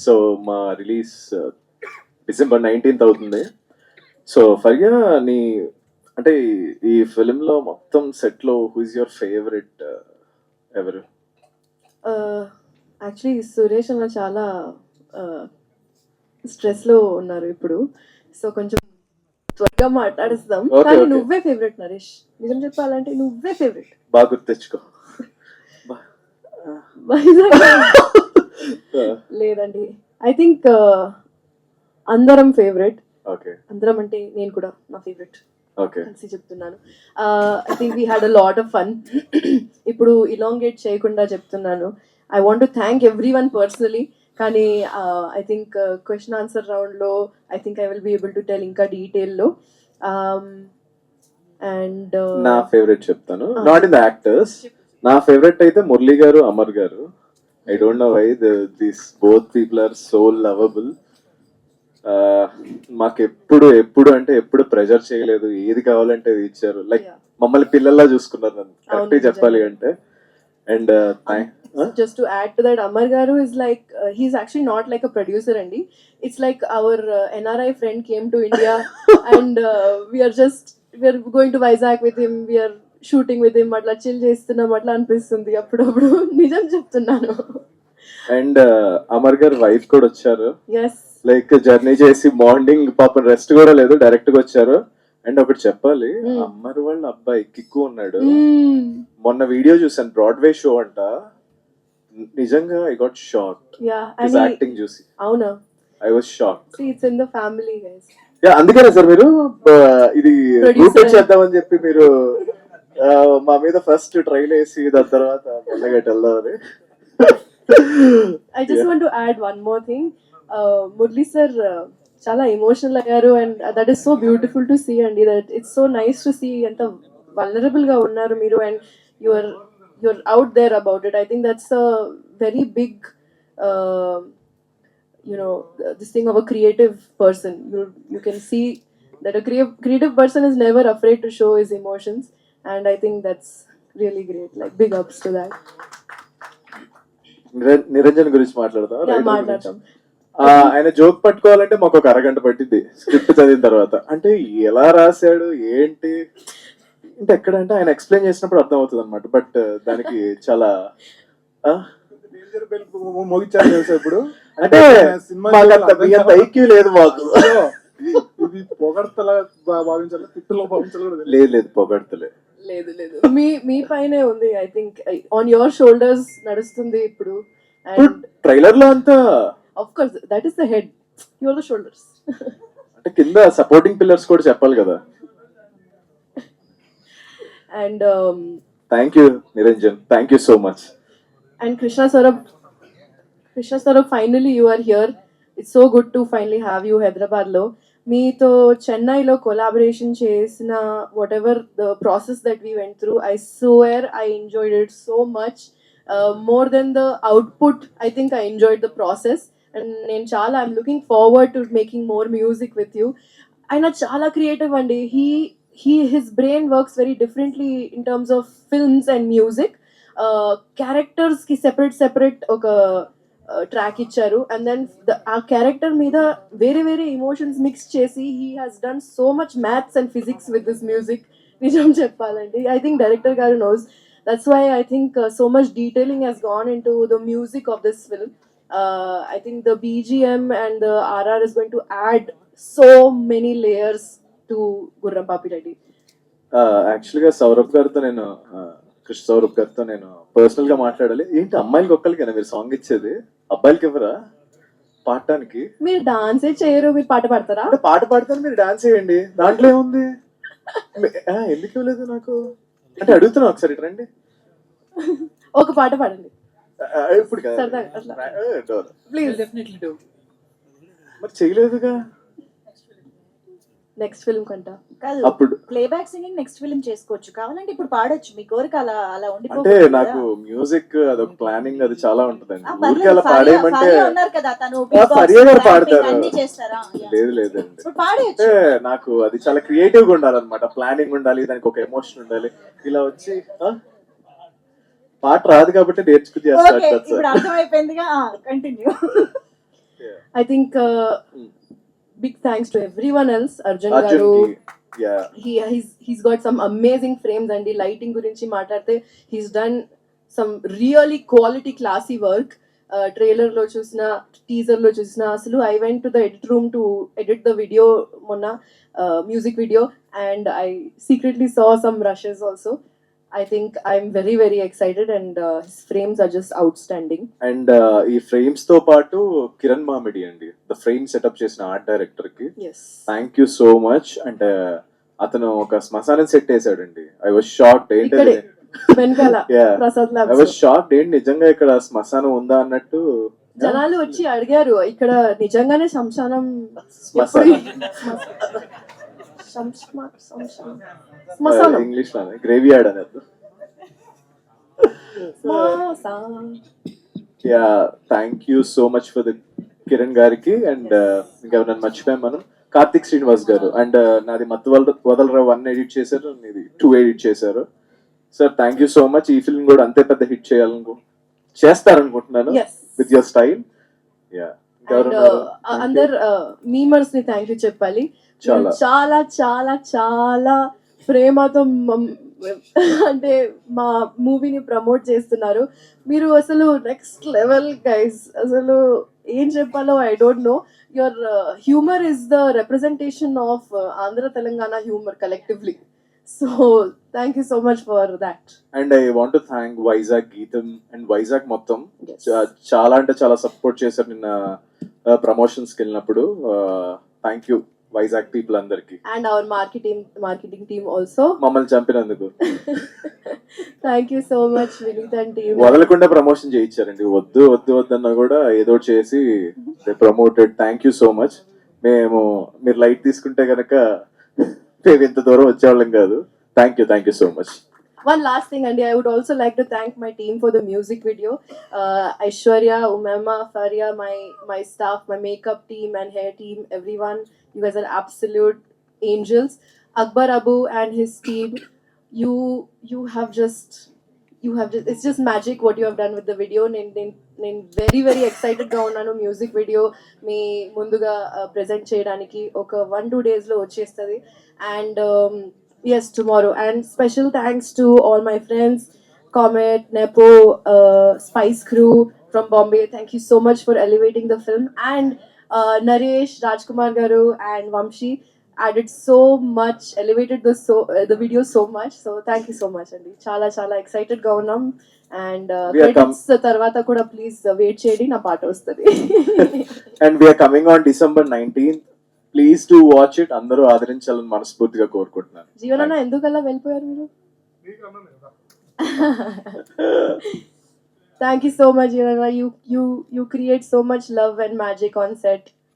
So మా release December 19th అవుతుంది. So Faria నీ అంటే ఈ ఫిలిం లో మొత్తం సెట్ లో హూ ఇస్ యువర్ ఫేవరెట్ ఎవరు? యాక్చువల్లీ సురేష్ అన్న చాలా స్ట్రెస్లో ఉన్నారు ఇప్పుడు, సో కొంచెం త్వరగా మాట్లాడిస్తాం. Okay, కానీ okay. నువ్వే ఫేవరెట్ నరేష్, నిజం చెప్పాలంటే నువ్వే ఫేవరెట్. బాగా గుర్తు తెచ్చుకో. వైజాగ్ లేదండి, ఐ థింక్ అందరం ఫేవరెట్. ఓకే అందరం అంటే నేను కూడా నా ఫేవరెట్ ఓకే కలిసి చెప్తున్నాను. I think we had a lot of fun. ఇప్పుడు ఇలాంగేట్ చేయకుండా చెప్తున్నాను, I want to thank every one personally. కానీ ఐ థింక్ క్వశ్చన్ ఆన్సర్ రౌండ్లో I think I will be able to tell ఇంకా డీటెయిల్లో. అండ్ నా ఫేవరెట్ చెప్తాను, నాట్ ఇన్ ద యాక్టర్స్. నా ఫేవరెట్ అయితే Murali garu, Amar garu. I don't know why this both people are so lovable. మాకు ఎప్పుడు అంటే ఎప్పుడు ప్రెజర్ చేయలేదు, ఏది కావాలంటే అది ఇచ్చారు. లైక్ మమ్మల్ని పిల్లల్లా చూసుకున్నారు నన్ను, కరెక్ట్ చెప్పాలి అంటే. And just to add to that, Amar Garu is like he's actually not like a producer, Andy. It's like our NRI friend came to India and we are going to Vizag with him, we are shooting with him, atla chill చేస్తున్నాం అట్లా అనిపిస్తుంది అప్పుడప్పుడు. నిజం చెప్తున్నాను. And Amar గారు wife కూడా వచ్చారు. yes like journey చేసి మార్నింగ్ పాపం రెస్ట్ కూడా లేదు, డైరెక్ట్ గా వచ్చారు. అండ్ ఒకటి చెప్పాలి, అమ్మర్ వాళ్ళ అబ్బాయి కిక్కు ఉన్నాడు. మొన్న వీడియో చూసాను, బ్రాడ్వే షో అంట. నిజంగా I got shocked his acting చూసి. అవునా, I was shocked. it's in the family guys. Yeah, అందుకనే సార్ మీరు ఇది రూట్ చేద్దామని చెప్పి మీరు మా మీద ఫస్ట్ ట్రైల్ వేసి దాని తర్వాత మెల్లగట్టు వెళ్దామని. I just want to add one more thing. Murli sir చాలా ఎమోషనల్ అయ్యారు, and that is so beautiful to see అండి. That it's so nice to see ఎంత వల్నరబుల్ గా ఉన్నారు మీరు, and your out there about it. I think that's a very big this thing of a creative person. You can see that a creative person is never afraid to show his emotions, and I think that's really great. Like big ups to that. Niranjan గురించి మాట్లాడదాం. మాట్లాడతాం. ఆయన joke పట్టుకోవాలంటే మాకు ఒక అరగంట పట్టింది script చదివిన తర్వాత. అంటే ఎలా రాశాడు ఏంటి అంటే ఎక్కడంటే ఆయన ఎక్స్ప్లెయిన్ చేసినప్పుడు అర్థం అవుతుంది అనమాట. బట్ దానికి చాలా మోగించారు తెలుసా ఇప్పుడు. అంటే మాకు ఐక్యూ లేదు మాకు. ఇది పొగడతలా భావించాలి, తిట్టులో భావించాలి. లేదు పొగడతలే. లేదు మీ పైనే ఉంది. I think on your shoulders నడుస్తుంది ఇప్పుడు. అండ్ ట్రైలర్ లో అంతా of course that is the head, you are the shoulders. అంటే కింద సపోర్టింగ్ పిల్లర్స్ కూడా చెప్పాలి కదా. And thank you Niranjan, thank you so much. And Krishna Saurabh finally you are here. It's so good to finally have you Hyderabad లో. మీతో చెన్నైలో collaboration చేసిన whatever the process that we went through, I swear I enjoyed it so much. More than the output, I think I enjoyed the process. And నేను చాలా I'm looking forward to making more music with you. ఆయన చాలా creative అండి. his brain works very differently in terms of films and music. Characters ki separate oka track icharu, and then a character meeda very emotions mix chesi he has done so much maths and physics with this music. Nijam cheppalante, I think director garu knows. That's why I think so much detailing has gone into the music of this film. I think the BGM and the RR is going to add so many layers to గుర్రం పాపిరెడ్డి. యాక్చువల్గా సౌరభ్ గారితో నేను కృష్ణ సౌరభ్ గారితో నేను personal గా మాట్లాడాలి. ఏంటి అమ్మాయిలకి ఒక్కరికైనా మీరు సాంగ్ ఇచ్చేది, అబ్బాయిలకి ఎవరా పాడటానికి? మీరు డాన్సే చేయరు, మీరు పాట పాడతారా? పాట పాడతాను, మీరు డాన్స్ చేయండి, దాంట్లో ఏముంది. ఎందుకు ఇవ్వలేదు నాకు అంటే అడుగుతున్నా. ఒకసారి రండి, ఒక పాట పాడండి ఇప్పుడు ప్లీజ్. Definitely do. మరి చేయలేదుగా. నెక్స్ట్ ఫిల్మ్ కంట కాదు, అప్పుడు ప్లేబ్యాక్ సింగింగ్ నెక్స్ట్ ఫిల్మ్ చేసుకోవచ్చు, కావాలంటే ఇప్పుడు పాడొచ్చు. మీ కోరిక అలా అంటే నాకు మ్యూజిక్ అదొక ప్లానింగ్ అది చాలా ఉంటదండి. ఊరికే అలా పాడేయమంటే ఉన్నారు కదా, తను పాడతారు. అన్ని చేస్తారా? లేదండి, పాడేయచ్చు. నాకు అది చాలా క్రియేటివ్ గా ఉండాలన్నమాట. ప్లానింగ్ ఉండాలి, దానికి ఒక ఎమోషన్ ఉండాలి. ఇలా వచ్చి పాట రాదు కాబట్టి నేర్చుకుని ఇప్పుడు అర్థమైపోయిందిగా, continue. I think big thanks to everyone else. Arjun garu, yeah he's got some amazing frames and the lighting gurinchi maatladte he's done some really quality classy work. Trailer lo chusina, teaser lo chusina, asalu I went to the edit room to edit the video monna, music video, and I secretly saw some rushes also. I think I'm very very excited, and his frames are just outstanding. And ఈ frames తో పాటు కిరణ్ మామిడి అండి the frame setup చేసిన art director కి Yes. Thank you so much. అంటే అతను ఒక శ్మశానం సెట్ వేసాడండి. ఐ వాజ్ షాక్డ్ ఏంటి ఇక్కడే వెనకాల Yeah. Prasad I was labs shocked ఏంటి నిజంగా ఇక్కడ శ్మశానం ఉందా అన్నట్టు. జనాలు వచ్చి అడిగారు ఇక్కడ నిజంగానే శ్మశానం శ్మశానం. శ్మశానం ఇంగ్లీష్ లోనే గ్రేవీ యార్డ్ అనేది. Yeah thank you so much for the Kiran గారికి. అండ్ ఇంకా నన్ను మర్చిపోయాం మనం, కార్తిక్ శ్రీనివాస్ గారు. అండ్ నాది మత్తు వదలరా 1 ఎడిట్ చేశారు, ఇది 2 ఎడిట్ చేశారు. Sir thank you so much. ఈ ఫిల్మ్ కూడా అంతే పెద్ద హిట్ చేస్తారనుకుంటున్నాను Yes. With your style. Yeah and అందరు మీమర్స్ ని థ్యాంక్ యూ చెప్పాలి. చాలా. చాలా చాలా చాలా ప్రేమతో అంటే మా మూవీని ప్రమోట్ చేస్తున్నారు. మీరు అసలు నెక్స్ట్ లెవెల్ గైస్. అసలు ఏం చెప్పాలో I don't no. Your humour is the representation of Andhra Telangana humour collectively. So thank you so much for that. And I want to thank Vizag గీతం అండ్ వైజాగ్ మొత్తం. Yes. చాలా అంటే చాలా సపోర్ట్ చేశారు నిన్న ప్రమోషన్స్కి వెళ్ళినప్పుడు. థ్యాంక్ యూ వైజాగ్ పీపుల్ అందరికి, and our marketing team also. మమ్మల్ని చంపినందుకు. Thank you so much Vineeth and team. వదలకుండా ప్రమోషన్ చేయించారండి. వద్దు వద్దు వద్దన్నా కూడా ఏదో ఒకటి చేసి promoted. Thank you so much. మీరు లైట్ తీసుకుంటే కనుక మేము ఇంత దూరం వచ్చేవాళ్ళం కాదు. Thank you so much. One last thing, Andy, I would also like to thank my team for the music video. Aishwarya, Umema, Faria, my staff, my makeup team and hair team, everyone. You guys are absolute angels. Akbar Abu and his team, you have just it's just magic what you have done with the video. నేను very very excited గా ఉన్నాను. Music video మీ ముందుగా present చేయడానికి ఒక 1-2 days లో వచ్చేస్తుంది. And yes, tomorrow. And special thanks to all my friends, Comet, Nepo, Spice Crew from Bombay. Thank you so much for elevating the film. And Naresh, Rajkumar Garu and Vamshi added so much, elevated the video so much. So thank you so much, Andy. Chala excited ga unnam. And We are credits tarvata kuda please wait cheyandi, na paata vastadi. And we are coming on December 19th. Please to watch it. అందరూ ఆదరించాలని మనస్ఫూర్తిగా కోరుకుంటున్నాను. జీవనన్న ఎందుకలా వెళ్ళిపోయారు మీరు? Thank you so much, Yunana. You create so much love and magic on set.